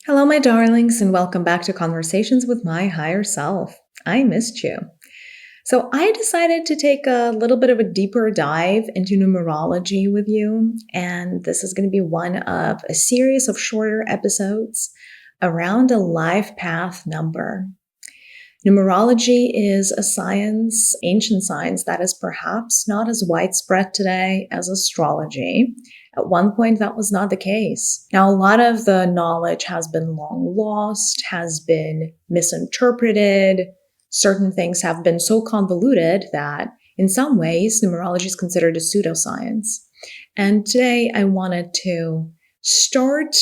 Hello, my darlings, and welcome back to Conversations with My Higher Self. I missed you. So, I decided to take a little bit of a deeper dive into numerology with you, and this is going to be one of a series of shorter episodes around a life path number. Numerology is a science, ancient science, that is perhaps not as widespread today as astrology. At one point, that was not the case. Now, a lot of the knowledge has been long lost, has been misinterpreted. Certain things have been so convoluted that in some ways, numerology is considered a pseudoscience. And today I wanted to start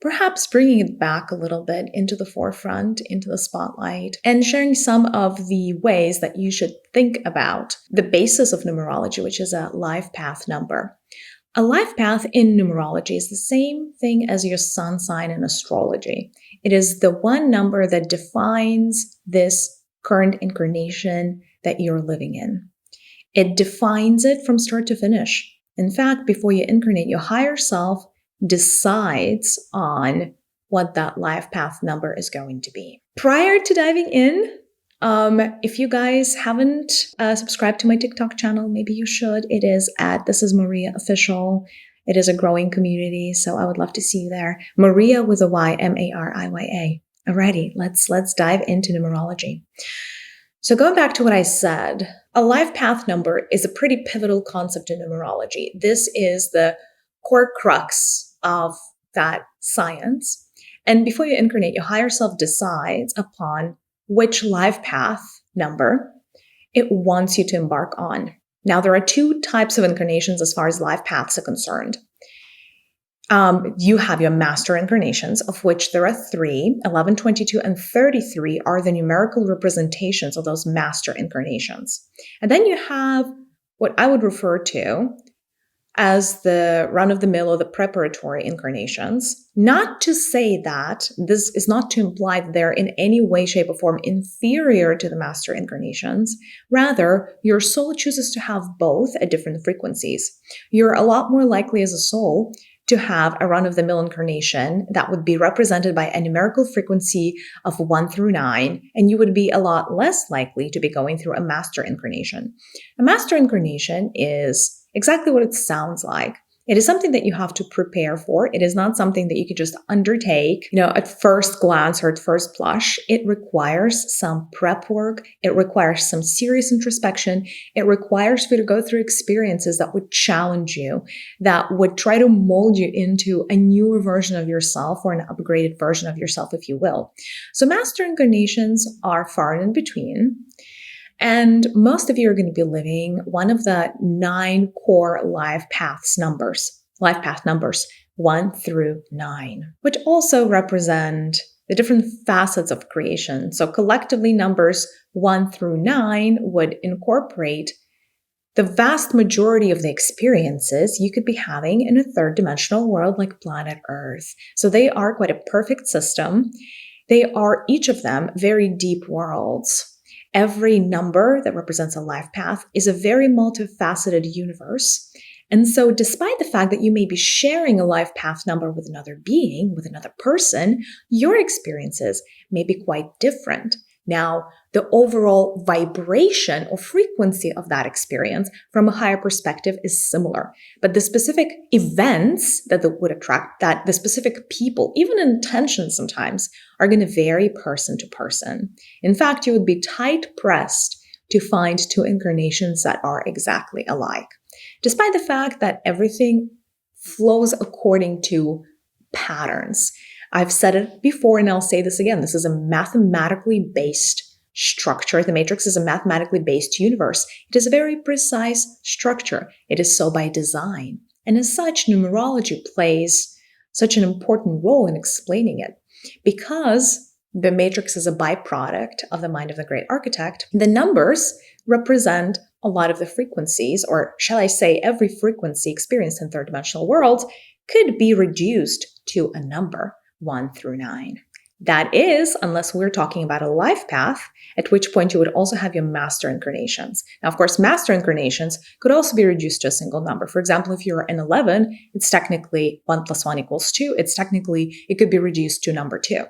perhaps bringing it back a little bit into the forefront, into the spotlight, and sharing some of the ways that you should think about the basis of numerology, which is a life path number. A life path in numerology is the same thing as your sun sign in astrology. It is the one number that defines this current incarnation that you're living in. It defines it from start to finish. In fact, before you incarnate, your higher self decides on what that life path number is going to be. Prior to diving in, if you guys haven't subscribed to my TikTok channel, maybe you should. It is at This Is Maria Official. It is a growing community, so I would love to see you there. Maria with a Y, Mariya. Alrighty, let's dive into numerology. So going back to what I said, a life path number is a pretty pivotal concept in numerology. This is the core crux of that science. And before you incarnate, your higher self decides upon which life path number it wants you to embark on. Now, there are two types of incarnations as far as life paths are concerned. You have your master incarnations, of which there are 3, 11, 22, and 33 are the numerical representations of those master incarnations. And then you have what I would refer to as the run-of-the-mill or the preparatory incarnations. Not to say that this is not to imply that they're in any way, shape, or form inferior to the master incarnations. Rather, your soul chooses to have both at different frequencies. You're a lot more likely as a soul to have a run-of-the-mill incarnation that would be represented by a numerical frequency of 1 through 9, and you would be a lot less likely to be going through a master incarnation. A master incarnation is exactly what it sounds like. It is something that you have to prepare for. It is not something that you could just undertake, at first glance or at first blush. It requires some prep work. It requires some serious introspection. It requires for you to go through experiences that would challenge you, that would try to mold you into a newer version of yourself or an upgraded version of yourself, if you will. So master incarnations are far and in between. And most of you are going to be living one of the 9 core life path numbers, 1 through 9, which also represent the different facets of creation. So collectively, numbers 1 through 9 would incorporate the vast majority of the experiences you could be having in a third dimensional world like planet Earth. So they are quite a perfect system. They are, each of them, very deep worlds. Every number that represents a life path is a very multifaceted universe. And so despite the fact that you may be sharing a life path number with another being, with another person, your experiences may be quite different. Now, the overall vibration or frequency of that experience from a higher perspective is similar, but the specific events that would attract that, the specific people, even intentions sometimes, are going to vary person to person. In fact, you would be tight-pressed to find 2 incarnations that are exactly alike, despite the fact that everything flows according to patterns. I've said it before and I'll say this again. This is a mathematically based structure. The matrix is a mathematically based universe. It is a very precise structure. It is so by design. And as such, numerology plays such an important role in explaining it. Because the matrix is a byproduct of the mind of the great architect, the numbers represent a lot of the frequencies, or shall I say every frequency experienced in third dimensional worlds could be reduced to a number. 1 through 9. That is, unless we're talking about a life path, at which point you would also have your master incarnations. Now, of course, master incarnations could also be reduced to a single number. For example, if you're an 11, it's technically 1 plus 1 equals 2. It could be reduced to number 2.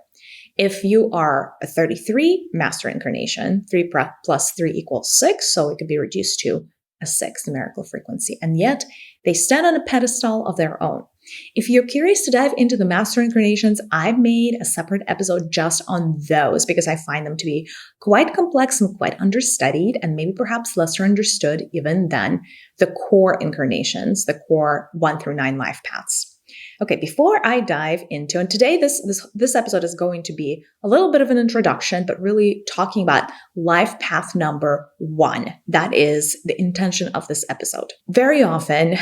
If you are a 33 master incarnation, 3 plus 3 equals 6, so it could be reduced to a 6 numerical frequency. And yet, they stand on a pedestal of their own. If you're curious to dive into the master incarnations, I've made a separate episode just on those because I find them to be quite complex and quite understudied and maybe perhaps lesser understood even than the core incarnations, the core 1 through 9 life paths. Okay, before I dive into, and today this episode is going to be a little bit of an introduction, but really talking about life path number 1. That is the intention of this episode. Very often,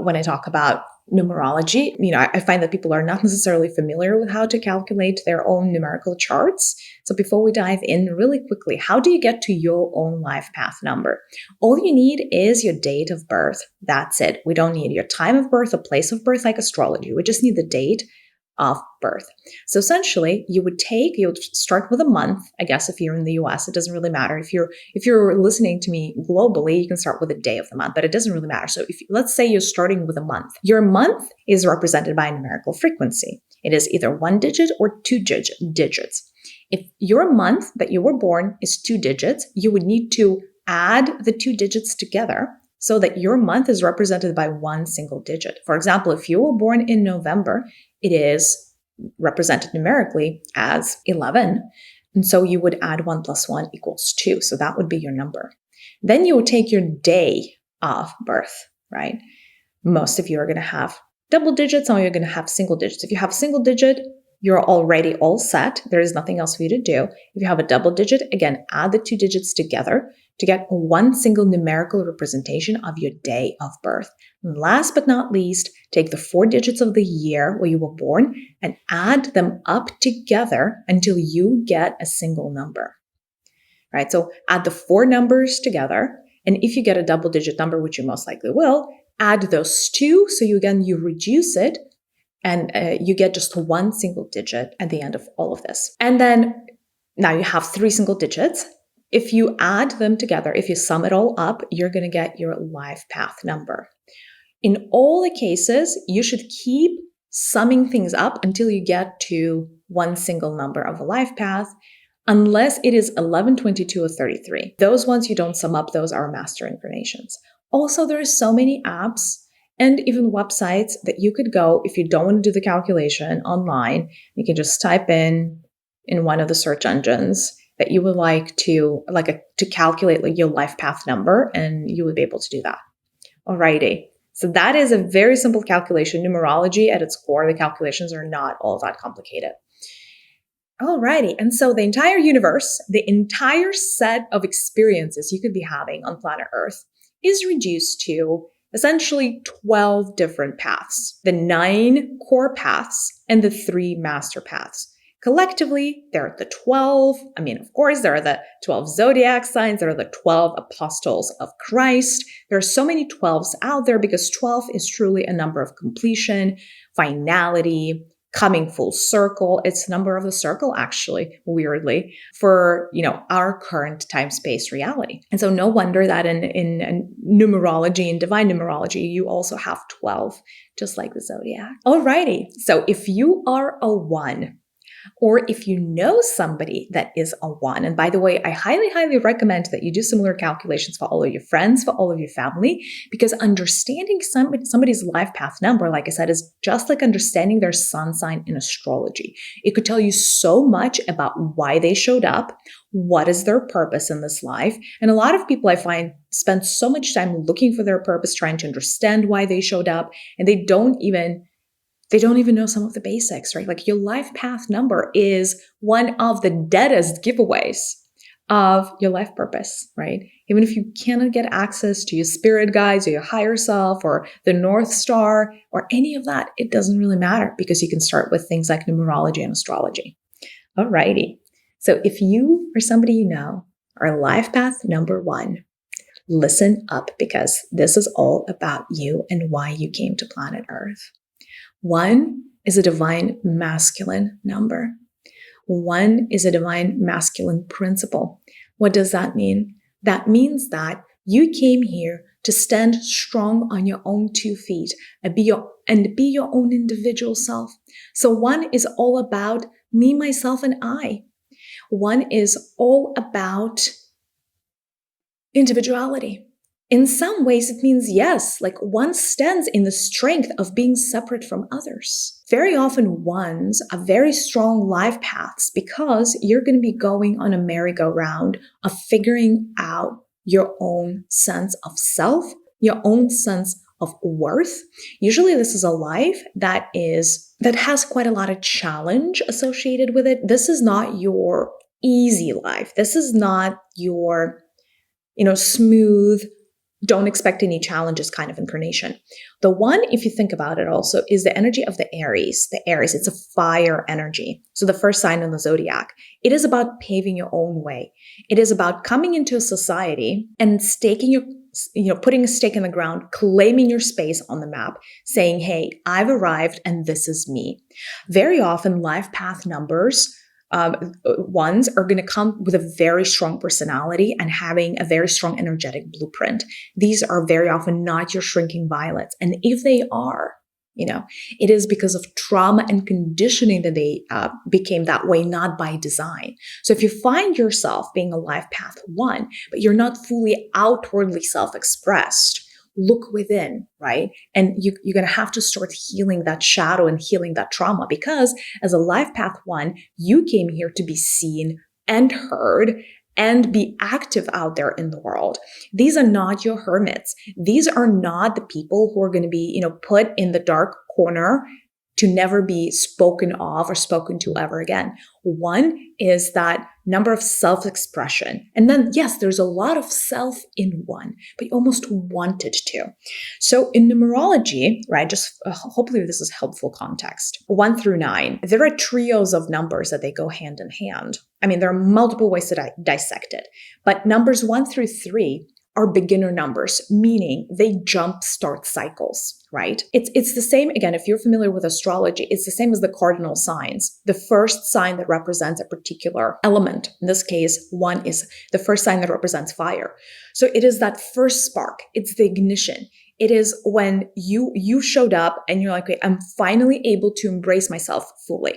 when I talk about numerology, I find that people are not necessarily familiar with how to calculate their own numerical charts. So before we dive in really quickly, how do you get to your own life path number? All you need is your date of birth. That's it. We don't need your time of birth or place of birth like astrology. We just need the date of birth. So essentially, you would start with a month. I guess if you're in the US, it doesn't really matter. If you're listening to me globally, you can start with the day of the month, but it doesn't really matter. So let's say you're starting with a month. Your month is represented by a numerical frequency. It is either 1 digit or 2 digits. If your month that you were born is 2 digits, you would need to add the 2 digits together so that your month is represented by one single digit. For example, if you were born in November, it is represented numerically as 11. And so you would add 1 plus 1 equals 2. So that would be your number. Then you would take your day of birth, right? Most of you are going to have double digits, some of you are going to have single digits. If you have single digit, you're already all set. There is nothing else for you to do. If you have a double digit, again, add the 2 digits together to get one single numerical representation of your day of birth. And last but not least, take the 4 digits of the year where you were born and add them up together until you get a single number. Right? So add the 4 numbers together. And if you get a double digit number, which you most likely will, add those 2. So you reduce it and you get just one single digit at the end of all of this. And then now you have 3 single digits. If you add them together, if you sum it all up, you're going to get your life path number. In all the cases, you should keep summing things up until you get to one single number of a life path, unless it is 11, 22, or 33. Those ones you don't sum up, those are master incarnations. Also, there are so many apps and even websites that you could go if you don't want to do the calculation online. You can just type in one of the search engines that you would like to calculate your life path number, and you would be able to do that. Alrighty. So that is a very simple calculation. Numerology at its core, the calculations are not all that complicated. Alrighty. And so the entire universe, the entire set of experiences you could be having on planet Earth is reduced to essentially 12 different paths, the 9 core paths and the 3 master paths. Collectively, there are the 12. Of course, there are the 12 zodiac signs. There are the 12 apostles of Christ. There are so many 12s out there because 12 is truly a number of completion, finality, coming full circle. It's the number of the circle, actually, weirdly, for our current time-space reality. And so no wonder that in numerology, in divine numerology, you also have 12, just like the zodiac. Alrighty, so if you are a 1, or if you know somebody that is a 1, and by the way, I highly, highly recommend that you do similar calculations for all of your friends, for all of your family, because understanding somebody's life path number, like I said, is just like understanding their sun sign in astrology. It could tell you so much about why they showed up, what is their purpose in this life. And a lot of people I find spend so much time looking for their purpose, trying to understand why they showed up, and they don't even know some of the basics, right? Like your life path number is one of the deadest giveaways of your life purpose, right? Even if you cannot get access to your spirit guides or your higher self or the North Star or any of that, it doesn't really matter because you can start with things like numerology and astrology. Alrighty. So if you or somebody you know are life path number 1, listen up because this is all about you and why you came to planet Earth. 1 is a divine masculine number. One is a divine masculine principle. What does that mean? That means that you came here to stand strong on your own 2 feet and be your own individual self. So one is all about me, myself, and I. One is all about individuality. In some ways, it means yes, like one stands in the strength of being separate from others. Very often ones are very strong life paths because you're going to be going on a merry-go-round of figuring out your own sense of self, your own sense of worth. Usually this is a life that has quite a lot of challenge associated with it. This is not your easy life. This is not your smooth, don't expect any challenges kind of incarnation. The one, if you think about it also, is the energy of the Aries. The Aries, it's a fire energy. So the first sign in the zodiac. It is about paving your own way. It is about coming into a society and putting a stake in the ground, claiming your space on the map, saying, hey, I've arrived and this is me. Very often life path numbers ones are going to come with a very strong personality and having a very strong energetic blueprint. These are very often not your shrinking violets. And if they are, it is because of trauma and conditioning that they became that way, not by design. So if you find yourself being a life path 1, but you're not fully outwardly self-expressed, look within, right? And you're going to have to start healing that shadow and healing that trauma, because as a life path 1, you came here to be seen and heard and be active out there in the world. These are not your hermits. These are not the people who are going to be, put in the dark corner to never be spoken of or spoken to ever again. One is that number of self-expression. And then, yes, there's a lot of self in one, but you almost wanted to. So in numerology, right, just hopefully this is helpful context. 1 through 9, there are trios of numbers that they go hand in hand. I mean, there are multiple ways to dissect it, but numbers 1 through 3 are beginner numbers, meaning they jumpstart cycles, right? It's the same, again, if you're familiar with astrology, it's the same as the cardinal signs. The first sign that represents a particular element, in this case, 1 is the first sign that represents fire. So it is that first spark, it's the ignition. It is when you showed up and you're like, okay, I'm finally able to embrace myself fully.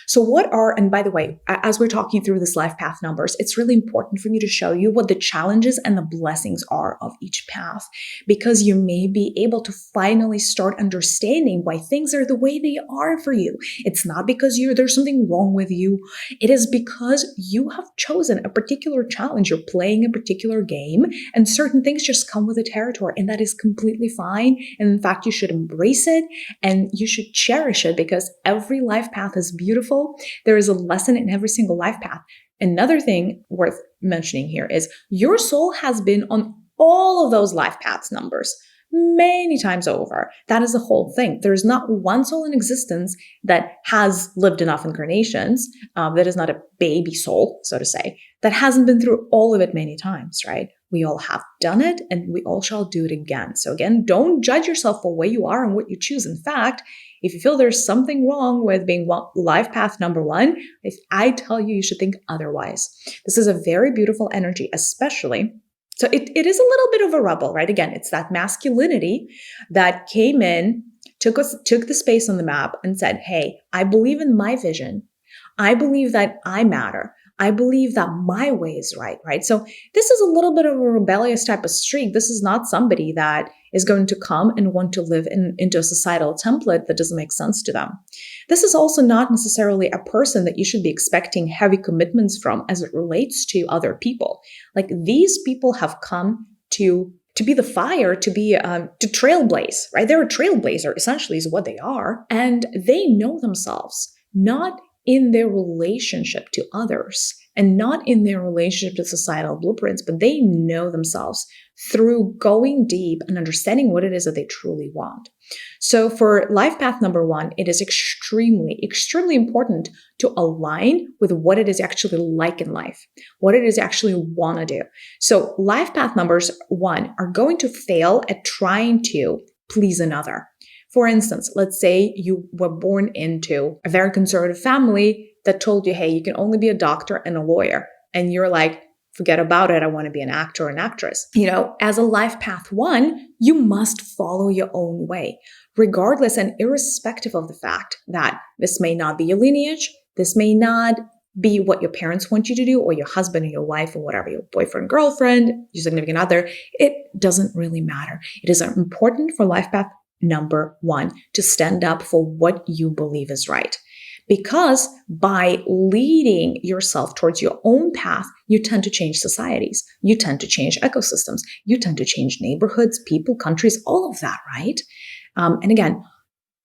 So and by the way, as we're talking through this life path numbers, it's really important for me to show you what the challenges and the blessings are of each path, because you may be able to finally start understanding why things are the way they are for you. It's not because there's something wrong with you. It is because you have chosen a particular challenge. You're playing a particular game, and certain things just come with the territory, and that is completely fine. And in fact, you should embrace it and you should cherish it, because every life path is beautiful. There is a lesson in every single life path. Another thing worth mentioning here is your soul has been on all of those life paths numbers many times over. That is the whole thing. There is not one soul in existence that has lived enough incarnations, that is not a baby soul, so to say, that hasn't been through all of it many times, right? We all have done it and we all shall do it again. So again, don't judge yourself for where you are and what you choose. In fact, if you feel there's something wrong with being life path number 1, if I tell you, you should think otherwise. This is a very beautiful energy, especially. So it is a little bit of a rebel, right? Again, it's that masculinity that came in, took the space on the map and said, hey, I believe in my vision. I believe that I matter. I believe that my way is right? So this is a little bit of a rebellious type of streak. This is not somebody that is going to come and want to live into a societal template that doesn't make sense to them. This is also not necessarily a person that you should be expecting heavy commitments from as it relates to other people. Like, these people have come to be the fire, to trailblaze, right? They're a trailblazer, essentially, is what they are. And they know themselves, not in their relationship to others and not in their relationship to societal blueprints, but they know themselves through going deep and understanding what it is that they truly want. So for life path number 1, it is extremely, extremely important to align with what it is actually like in life, what it is actually want to do. So life path numbers 1 are going to fail at trying to please another. For instance, let's say you were born into a very conservative family that told you, hey, you can only be a doctor and a lawyer. And you're like, forget about it. I want to be an actor or an actress. As a life path 1, you must follow your own way, regardless and irrespective of the fact that this may not be your lineage. This may not be what your parents want you to do, or your husband or your wife or whatever, your boyfriend, girlfriend, your significant other. It doesn't really matter. It is important for life path number 1 to stand up for what you believe is right. Because by leading yourself towards your own path, you tend to change societies. You tend to change ecosystems. You tend to change neighborhoods, people, countries, all of that, right? And again,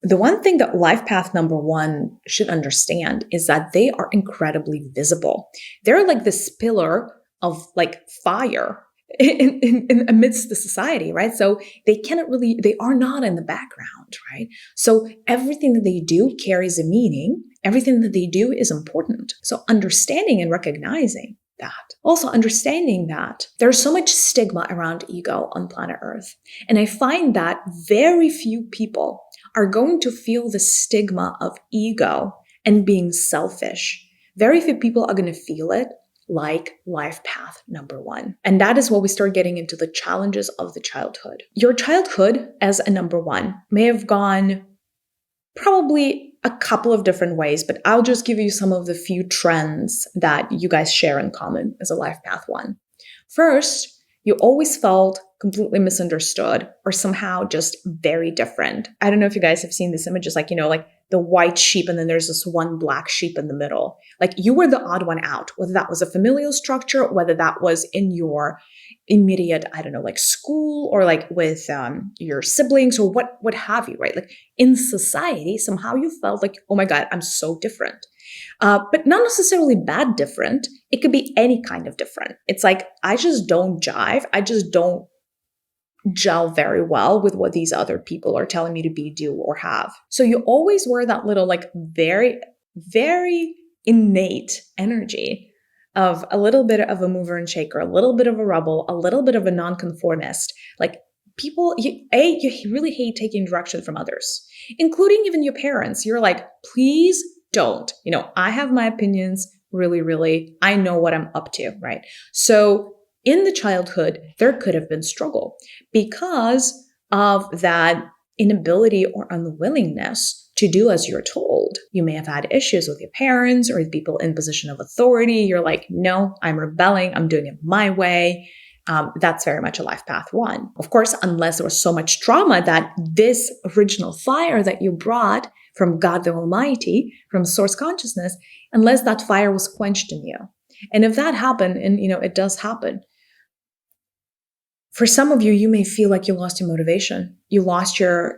the one thing that life path number 1 should understand is that they are incredibly visible. They're like this pillar of like fire in amidst the society, right? So they are not in the background, right? So everything that they do carries a meaning. Everything that they do is important. So understanding and recognizing that. Also understanding that there's so much stigma around ego on planet Earth. And I find that very few people are going to feel the stigma of ego and being selfish. Very few people are going to feel it like life path number 1. And that is where we start getting into the challenges of the childhood. Your childhood as a number 1 may have gone probably a couple of different ways, but I'll just give you some of the few trends that you guys share in common as a life path 1. First, you always felt completely misunderstood or somehow just very different. I don't know if you guys have seen these images, like the white sheep and then there's this one black sheep in the middle. Like you were the odd one out, whether that was a familial structure, whether that was in your immediate, I don't know, like school or like with your siblings or what have you, right? Like in society, somehow you felt like, oh my God, I'm so different. But not necessarily bad different. It could be any kind of different. It's like, I just don't jive. I just don't gel very well with what these other people are telling me to be, do, or have. So you always wear that little like very, very innate energy of a little bit of a mover and shaker, a little bit of a rebel, a little bit of a nonconformist. Like people, you really hate taking direction from others, including even your parents. You're like, please don't. I have my opinions, really, I know what I'm up to, right? So in the childhood, there could have been struggle because of that inability or unwillingness to do as you're told. You may have had issues with your parents or people in position of authority. You're like, no, I'm rebelling. I'm doing it my way. That's very much a life path 1. Of course, unless there was so much trauma that this original fire that you brought from God the Almighty, from source consciousness, unless that fire was quenched in you. And if that happened, and it does happen, for some of you, you may feel like you lost your motivation. You lost your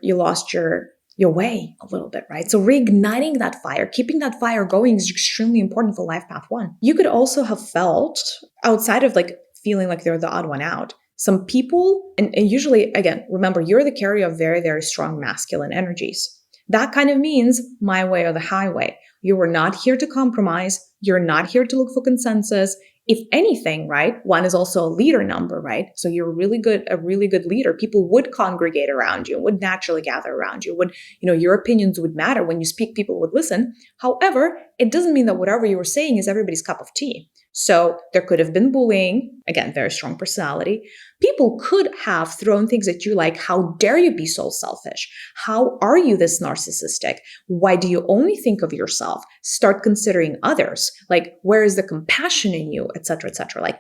way a little bit, right? So reigniting that fire, keeping that fire going is extremely important for life path 1. You could also have felt, outside of like feeling like they're the odd one out, some people, and usually, again, remember, you're the carrier of very, very strong masculine energies. That kind of means my way or the highway. You were not here to compromise. You're not here to look for consensus. If anything, right, 1 is also a leader number, right? So you're a really good leader. People would congregate around you, would naturally gather around you, your opinions would matter. When you speak, people would listen. However, it doesn't mean that whatever you were saying is everybody's cup of tea. So there could have been bullying, again, very strong personality. People could have thrown things at you like, how dare you be so selfish? How are you this narcissistic? Why do you only think of yourself? Start considering others. Like, where is the compassion in you, et cetera, et cetera. Like,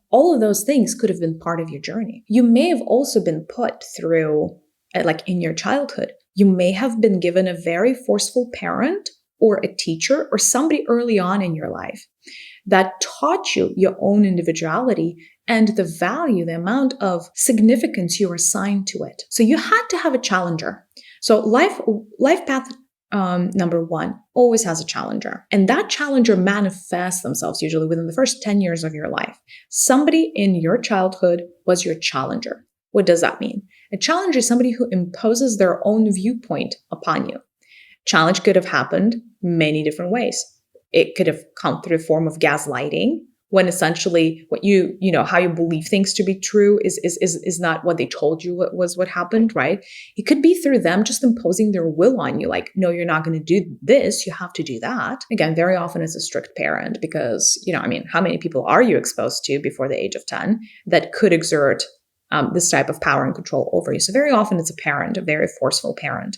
all of those things could have been part of your journey. You may have also been put through, like in your childhood, you may have been given a very forceful parent or a teacher or somebody early on in your life that taught you your own individuality and the value, the amount of significance you assigned to it. So you had to have a challenger. So life path number 1 always has a challenger. And that challenger manifests themselves usually within the first 10 years of your life. Somebody in your childhood was your challenger. What does that mean? A challenger is somebody who imposes their own viewpoint upon you. Challenge could have happened many different ways. It could have come through a form of gaslighting, when essentially what how you believe things to be true is not what they told you what happened, right? It could be through them just imposing their will on you, like, no, you're not going to do this, you have to do that. Again, very often it's a strict parent because, how many people are you exposed to before the age of 10 that could exert this type of power and control over you? So very often it's a parent, a very forceful parent.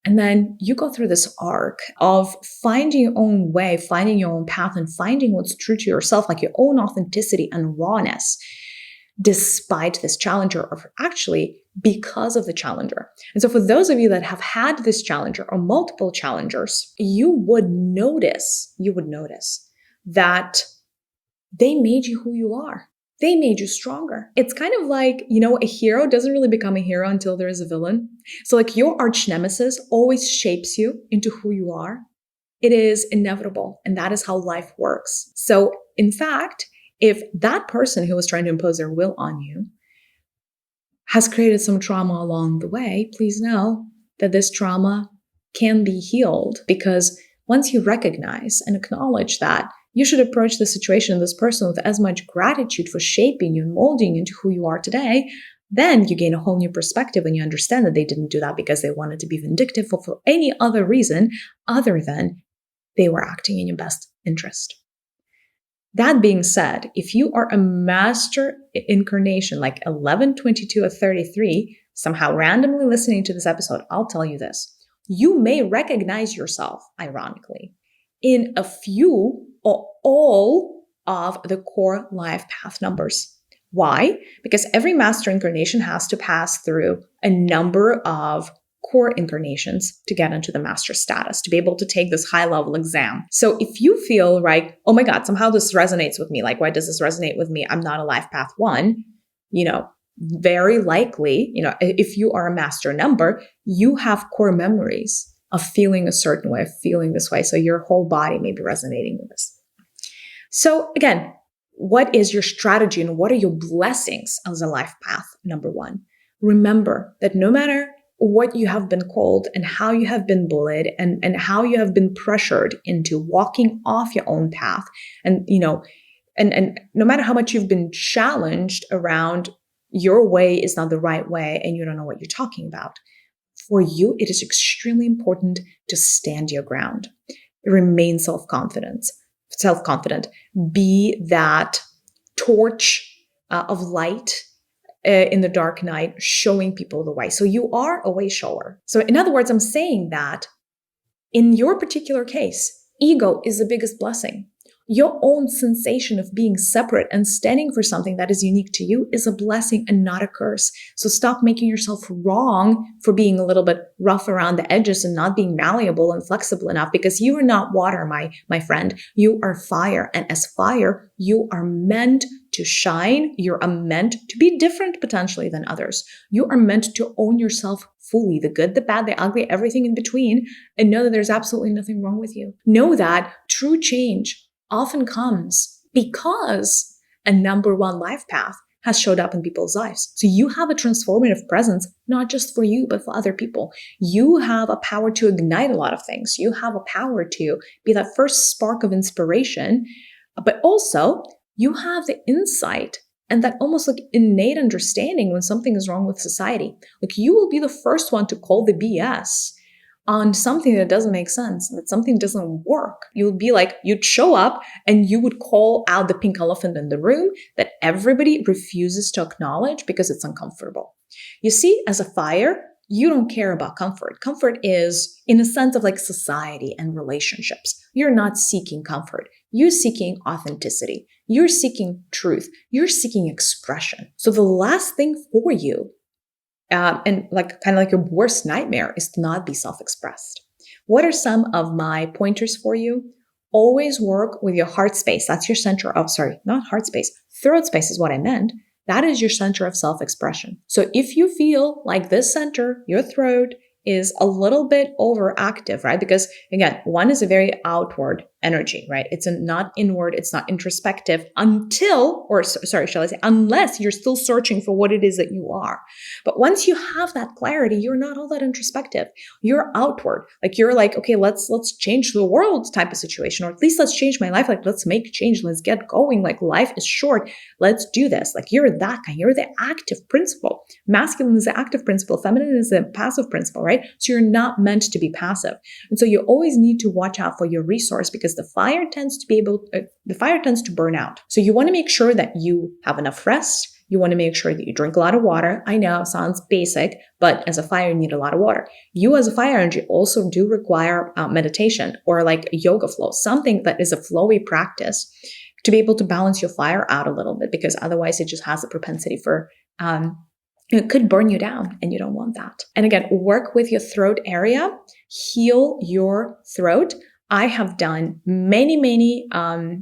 And then you go through this arc of finding your own way, finding your own path, and finding what's true to yourself, like your own authenticity and rawness, despite this challenger, or actually because of the challenger. And so for those of you that have had this challenger or multiple challengers, you would notice that they made you who you are. They made you stronger. It's kind of like, a hero doesn't really become a hero until there is a villain. So like your arch nemesis always shapes you into who you are. It is inevitable. And that is how life works. So in fact, if that person who was trying to impose their will on you has created some trauma along the way, please know that this trauma can be healed, because once you recognize and acknowledge that, you should approach the situation, this person, with as much gratitude for shaping you and molding you into who you are today. Then you gain a whole new perspective and you understand that they didn't do that because they wanted to be vindictive or for any other reason other than they were acting in your best interest. That being said, if you are a master incarnation like 11, 22, or 33, somehow randomly listening to this episode, I'll tell you this. You may recognize yourself, ironically, in a few or all of the core life path numbers. Why? Because every master incarnation has to pass through a number of core incarnations to get into the master status, to be able to take this high level exam. So if you feel like, oh my God, somehow this resonates with me, like, why does this resonate with me? I'm not a life path 1, very likely, if you are a master number, you have core memories of feeling a certain way, of feeling this way. So your whole body may be resonating with this. So again, what is your strategy and what are your blessings as a life path number 1? Remember that no matter what you have been called and how you have been bullied and how you have been pressured into walking off your own path, and and no matter how much you've been challenged around your way is not the right way and you don't know what you're talking about, for you, it is extremely important to stand your ground. Remain self-confident. Be that torch of light in the dark night, showing people the way. So you are a way shower. So in other words, I'm saying that in your particular case, ego is the biggest blessing. Your own sensation of being separate and standing for something that is unique to you is a blessing and not a curse. So stop making yourself wrong for being a little bit rough around the edges and not being malleable and flexible enough, because you are not water, my friend. You are fire. And as fire, you are meant to shine. You are meant to be different potentially than others. You are meant to own yourself fully, the good, the bad, the ugly, everything in between, and know that there's absolutely nothing wrong with you. Know that true change often comes because a number 1 life path has showed up in people's lives. So you have a transformative presence, not just for you, but for other people. You have a power to ignite a lot of things. You have a power to be that first spark of inspiration, but also you have the insight and that almost like innate understanding when something is wrong with society. Like you will be the first one to call the BS on something that doesn't make sense, that something doesn't work. You would be like, you'd show up and you would call out the pink elephant in the room that everybody refuses to acknowledge because it's uncomfortable. You see, as a fire, you don't care about comfort. Comfort is in a sense of like society and relationships. You're not seeking comfort. You're seeking authenticity. You're seeking truth. You're seeking expression. So the last thing for you, and like kind of like your worst nightmare, is to not be self-expressed. What are some of my pointers for you? Always work with your heart space. That's your center of, not heart space. Throat space is what I meant. That is your center of self-expression. So if you feel like this center, your throat, is a little bit overactive, right? Because again, 1 is a very outward energy, right? It's not inward, it's not introspective unless you're still searching for what it is that you are. But once you have that clarity, you're not all that introspective. You're outward. Like you're like, okay, let's change the world type of situation, or at least let's change my life. Like, let's make change. Let's get going. Like, life is short. Let's do this. Like, you're that guy. You're the active principle. Masculine is the active principle. Feminine is the passive principle, right? So you're not meant to be passive. And so you always need to watch out for your resource, because the fire tends to burn out. So you want to make sure that you have enough rest. You want to make sure that you drink a lot of water. I know it sounds basic, but as a fire, you need a lot of water. You as a fire energy also do require meditation, or like a yoga flow, something that is a flowy practice to be able to balance your fire out a little bit, because otherwise it just has a propensity for it could burn you down, and you don't want that. And again, work with your throat area, heal your throat. I have done many, or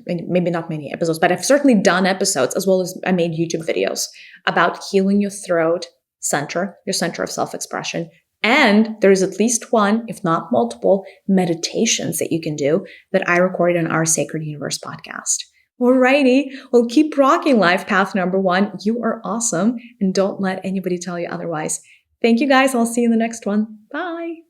maybe not many episodes, but I've certainly done episodes, as well as I made YouTube videos about healing your throat center, your center of self-expression. And there's at least one, if not multiple, meditations that you can do that I recorded on our Sacred Universe podcast. Alrighty, well, keep rocking life path number 1. You are awesome, and don't let anybody tell you otherwise. Thank you guys. I'll see you in the next one. Bye.